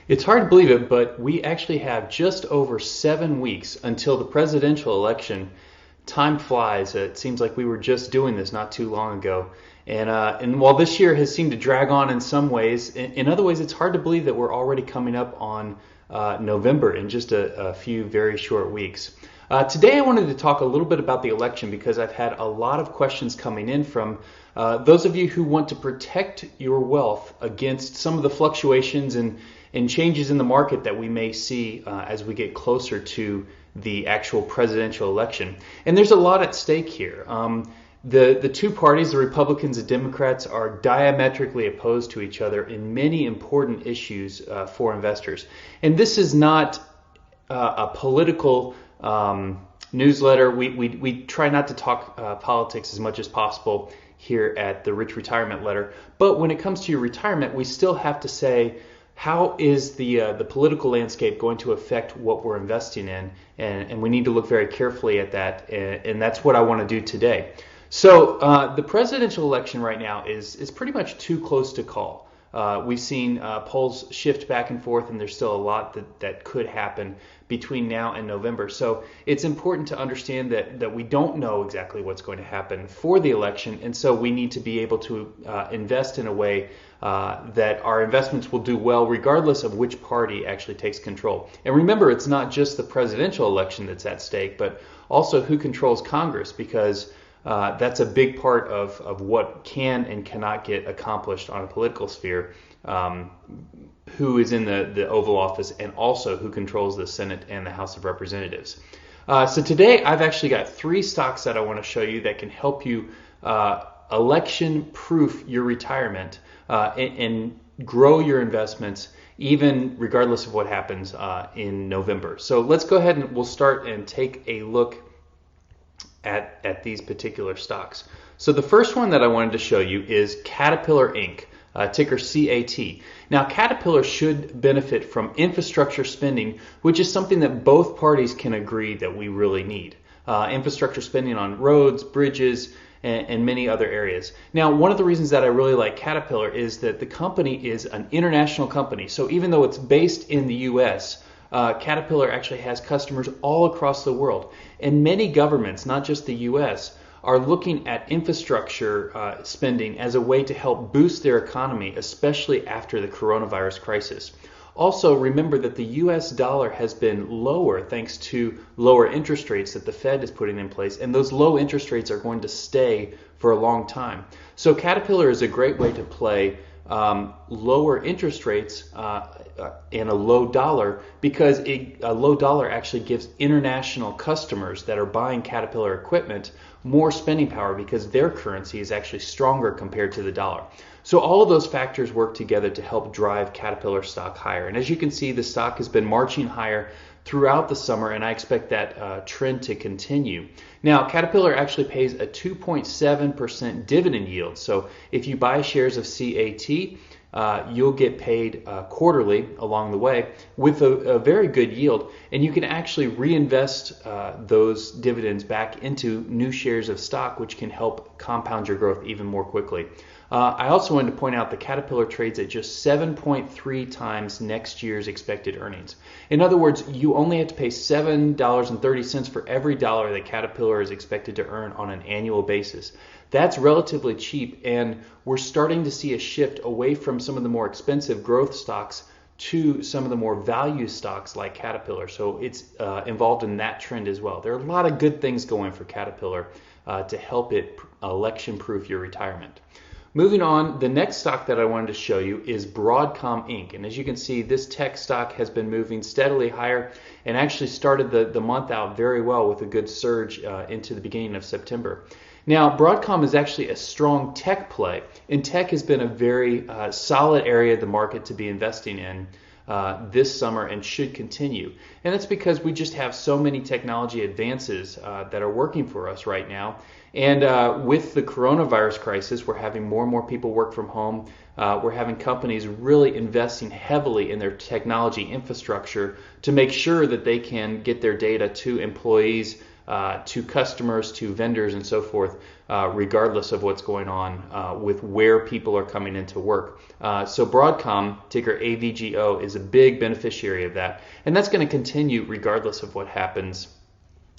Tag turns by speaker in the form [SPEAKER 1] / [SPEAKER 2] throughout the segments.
[SPEAKER 1] It's hard to believe it, but we actually have just over 7 weeks until the presidential election. Time flies. It seems like we were just doing this not too long ago. And while this year has seemed to drag on in some ways, in other ways it's hard to believe that we're already coming up on November in just a few very short weeks. Today I wanted to talk a little bit about the election because I've had a lot of questions coming in from those of you who want to protect your wealth against some of the fluctuations and changes in the market that we may see as we get closer to the actual presidential election. And there's a lot at stake here. The two parties, the Republicans and Democrats, are diametrically opposed to each other in many important issues for investors. And this is not a political newsletter. We try not to talk politics as much as possible here at the Rich Retirement Letter. But when it comes to your retirement, we still have to say, how is the political landscape going to affect what we're investing in? And we need to look very carefully at that. And that's what I want to do today. So the presidential election right now is pretty much too close to call. We've seen polls shift back and forth, and there's still a lot that could happen between now and November. So it's important to understand that we don't know exactly what's going to happen for the election, and so we need to be able to invest in a way that our investments will do well regardless of which party actually takes control. And remember, it's not just the presidential election that's at stake, but also who controls Congress, because that's a big part of what can and cannot get accomplished on a political sphere, who is in the Oval Office, and also who controls the Senate and the House of Representatives. So today I've actually got 3 stocks that I want to show you that can help you election-proof your retirement and grow your investments even regardless of what happens in November. So let's go ahead and we'll start and take a look at these particular stocks. So the first one that I wanted to show you is Caterpillar Inc., ticker CAT. Now Caterpillar should benefit from infrastructure spending, which is something that both parties can agree that we really need. Infrastructure spending on roads, bridges, and many other areas. Now, one of the reasons that I really like Caterpillar is that the company is an international company. So even though it's based in the U.S., Caterpillar actually has customers all across the world. And many governments, not just the U.S., are looking at infrastructure spending as a way to help boost their economy, especially after the coronavirus crisis. Also, remember that the U.S. dollar has been lower thanks to lower interest rates that the Fed is putting in place, and those low interest rates are going to stay for a long time. So Caterpillar is a great way to play lower interest rates and a low dollar, because a low dollar actually gives international customers that are buying Caterpillar equipment more spending power because their currency is actually stronger compared to the dollar. So all of those factors work together to help drive Caterpillar stock higher. And as you can see, the stock has been marching higher throughout the summer, and I expect that trend to continue. Now, Caterpillar actually pays a 2.7% dividend yield. So if you buy shares of CAT, you'll get paid quarterly along the way with a very good yield, and you can actually reinvest those dividends back into new shares of stock, which can help compound your growth even more quickly. I also wanted to point out that Caterpillar trades at just 7.3 times next year's expected earnings. In other words, you only have to pay $7.30 for every dollar that Caterpillar is expected to earn on an annual basis. That's relatively cheap, and we're starting to see a shift away from some of the more expensive growth stocks to some of the more value stocks like Caterpillar. So it's involved in that trend as well. There are a lot of good things going for Caterpillar to help it election-proof your retirement. Moving on, the next stock that I wanted to show you is Broadcom Inc. And as you can see, this tech stock has been moving steadily higher and actually started the month out very well with a good surge into the beginning of September. Now, Broadcom is actually a strong tech play, and tech has been a very solid area of the market to be investing in this summer and should continue. And that's because we just have so many technology advances that are working for us right now. And with the coronavirus crisis, we're having more and more people work from home. We're having companies really investing heavily in their technology infrastructure to make sure that they can get their data to employees to customers, to vendors, and so forth, regardless of what's going on with where people are coming into work. So Broadcom, ticker AVGO, is a big beneficiary of that, and that's going to continue regardless of what happens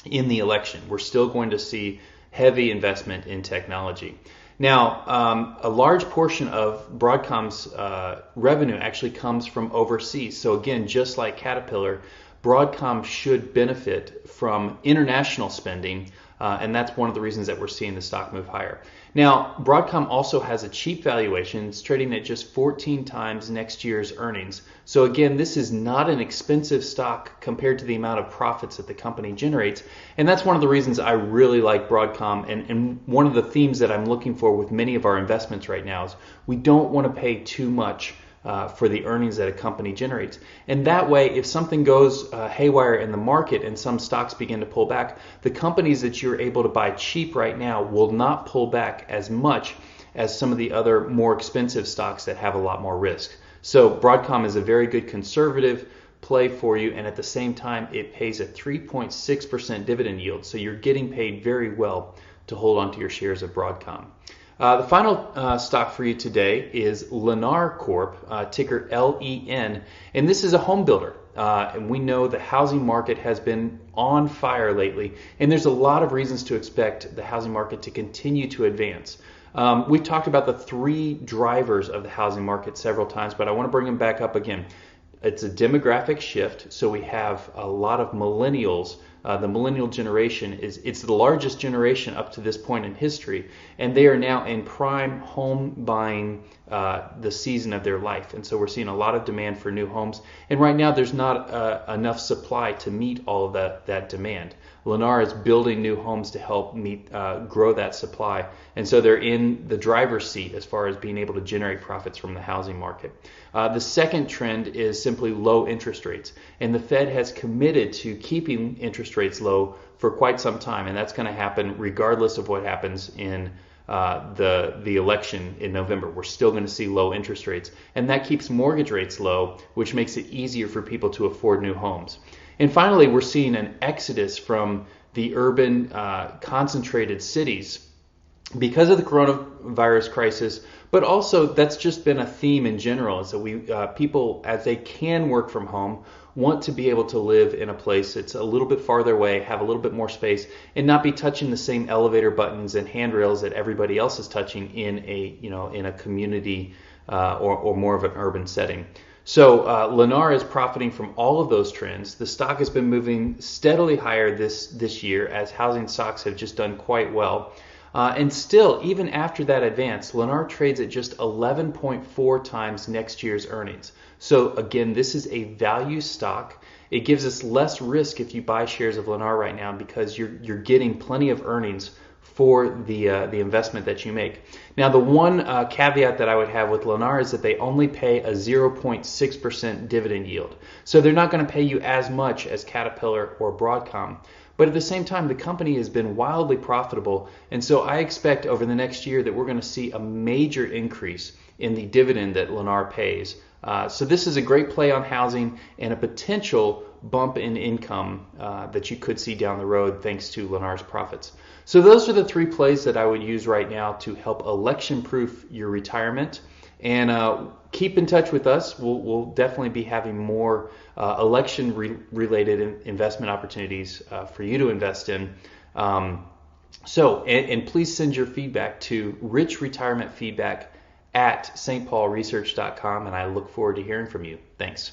[SPEAKER 1] in the election. We're still going to see heavy investment in technology. Now, a large portion of Broadcom's revenue actually comes from overseas. So again, just like Caterpillar, Broadcom should benefit from international spending, and that's one of the reasons that we're seeing the stock move higher. Now, Broadcom also has a cheap valuation. It's trading at just 14 times next year's earnings. So again, this is not an expensive stock compared to the amount of profits that the company generates. And that's one of the reasons I really like Broadcom. And one of the themes that I'm looking for with many of our investments right now is we don't want to pay too much for the earnings that a company generates. And that way, if something goes haywire in the market and some stocks begin to pull back, the companies that you're able to buy cheap right now will not pull back as much as some of the other more expensive stocks that have a lot more risk. So Broadcom is a very good conservative play for you, and at the same time, it pays a 3.6% dividend yield. So you're getting paid very well to hold onto your shares of Broadcom. The final stock for you today is Lennar Corp, ticker LEN, and this is a home builder. And we know the housing market has been on fire lately, and there's a lot of reasons to expect the housing market to continue to advance. We've talked about the three drivers of the housing market several times, but I want to bring them back up again. It's a demographic shift, so we have a lot of millennials. The millennial generation it's the largest generation up to this point in history, and they are now in prime home buying the season of their life. And so we're seeing a lot of demand for new homes, and right now there's not enough supply to meet all of that demand. Lennar is building new homes to help grow that supply, and so they're in the driver's seat as far as being able to generate profits from the housing market. The second trend is simply low interest rates, and the Fed has committed to keeping interest rates low for quite some time, and that's going to happen regardless of what happens in the election in November. We're still going to see low interest rates, and that keeps mortgage rates low, which makes it easier for people to afford new homes. And finally, we're seeing an exodus from the urban concentrated cities because of the coronavirus crisis, but also that's just been a theme in general, is that people, as they can work from home, want to be able to live in a place that's a little bit farther away, have a little bit more space, and not be touching the same elevator buttons and handrails that everybody else is touching in a community or more of an urban setting. So Lennar is profiting from all of those trends. The stock has been moving steadily higher this year as housing stocks have just done quite well. And still, even after that advance, Lennar trades at just 11.4 times next year's earnings. So again, this is a value stock. It gives us less risk if you buy shares of Lennar right now because you're getting plenty of earnings for the investment that you make. Now, the one caveat that I would have with Lennar is that they only pay a 0.6% dividend yield. So they're not going to pay you as much as Caterpillar or Broadcom. But at the same time, the company has been wildly profitable, and so I expect over the next year that we're going to see a major increase in the dividend that Lennar pays. So this is a great play on housing and a potential bump in income that you could see down the road thanks to Lennar's profits. So those are the three plays that I would use right now to help election-proof your retirement. And keep in touch with us. We'll definitely be having more election-related investment opportunities for you to invest in. And please send your feedback to richretirementfeedback@stpaulresearch.com, and I look forward to hearing from you. Thanks.